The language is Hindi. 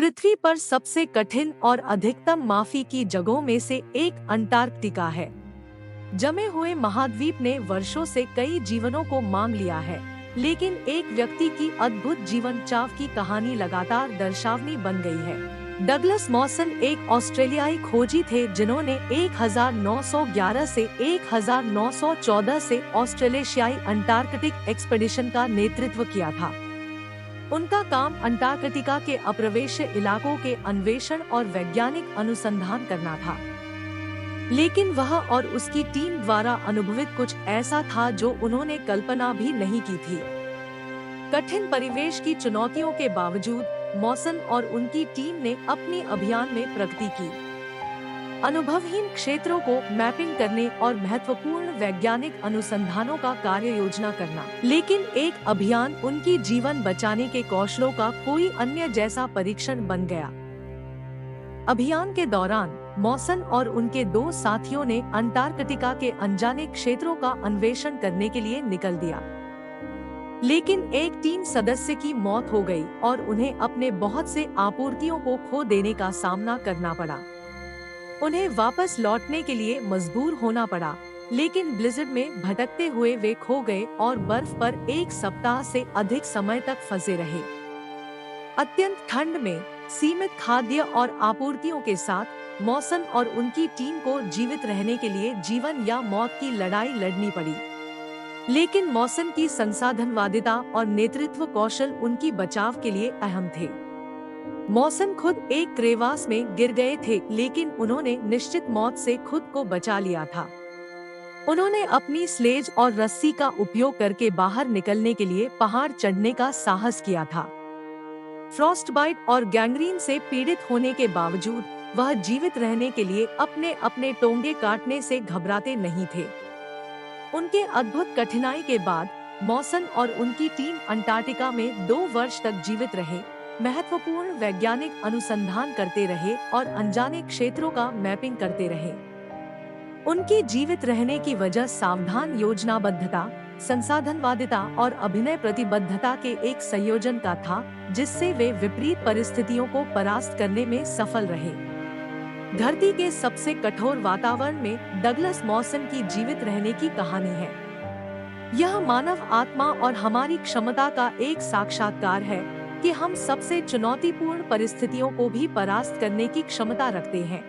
पृथ्वी पर सबसे कठिन और अधिकतम माफी की जगहों में से एक अंटार्कटिका है। जमे हुए महाद्वीप ने वर्षों से कई जीवनों को मांग लिया है, लेकिन एक व्यक्ति की अद्भुत जीवन चाव की कहानी लगातार दर्शावनी बन गई है। डगलस मॉसन एक ऑस्ट्रेलियाई खोजी थे जिन्होंने 1911 से 1914 से ऑस्ट्रेलेशियाई अंटार्कटिक एक्सपेडिशन का नेतृत्व किया था। उनका काम अंटार्कटिका के अप्रवेश्य इलाकों के अन्वेषण और वैज्ञानिक अनुसंधान करना था। लेकिन वह और उसकी टीम द्वारा अनुभवित कुछ ऐसा था जो उन्होंने कल्पना भी नहीं की थी। कठिन परिवेश की चुनौतियों के बावजूद मॉसन और उनकी टीम ने अपने अभियान में प्रगति की। अनुभवहीन क्षेत्रों को मैपिंग करने और महत्वपूर्ण वैज्ञानिक अनुसंधानों का कार्य योजना करना, लेकिन एक अभियान उनकी जीवन बचाने के कौशलों का कोई अन्य जैसा परीक्षण बन गया। अभियान के दौरान मॉसन और उनके दो साथियों ने अंटार्कटिका के अनजाने क्षेत्रों का अन्वेषण करने के लिए निकल दिया, लेकिन एक टीम सदस्य की मौत हो गई और उन्हें अपने बहुत से आपूर्तियों को खो देने का सामना करना पड़ा। उन्हें वापस लौटने के लिए मजबूर होना पड़ा, लेकिन ब्लिज़र्ड में भटकते हुए वे खो गए और बर्फ पर एक सप्ताह से अधिक समय तक फंसे रहे। अत्यंत ठंड में सीमित खाद्य और आपूर्तियों के साथ मॉसन और उनकी टीम को जीवित रहने के लिए जीवन या मौत की लड़ाई लड़नी पड़ी। लेकिन मॉसन की संसाधनवादिता और नेतृत्व कौशल उनकी बचाव के लिए अहम थे। मॉसन खुद एक क्रेवास में गिर गए थे, लेकिन उन्होंने निश्चित मौत से खुद को बचा लिया था। उन्होंने अपनी स्लेज और रस्सी का उपयोग करके बाहर निकलने के लिए पहाड़ चढ़ने का साहस किया था। फ्रॉस्टबाइट और गैंग्रीन से पीड़ित होने के बावजूद वह जीवित रहने के लिए अपने अपने टोंगे काटने से घबराते नहीं थे। उनके अद्भुत कठिनाई के बाद मॉसन और उनकी टीम अंटार्कटिका में 2 वर्ष तक जीवित रहे, महत्वपूर्ण वैज्ञानिक अनुसंधान करते रहे और अनजाने क्षेत्रों का मैपिंग करते रहे। उनकी जीवित रहने की वजह सावधान योजनाबद्धता, संसाधनवादिता और अभिनय प्रतिबद्धता के एक संयोजन का था, जिससे वे विपरीत परिस्थितियों को परास्त करने में सफल रहे। धरती के सबसे कठोर वातावरण में डगलस मॉसन की जीवित रहने की कहानी है। यह मानव आत्मा और हमारी क्षमता का एक साक्षात्कार है कि हम सबसे चुनौतीपूर्ण परिस्थितियों को भी परास्त करने की क्षमता रखते हैं।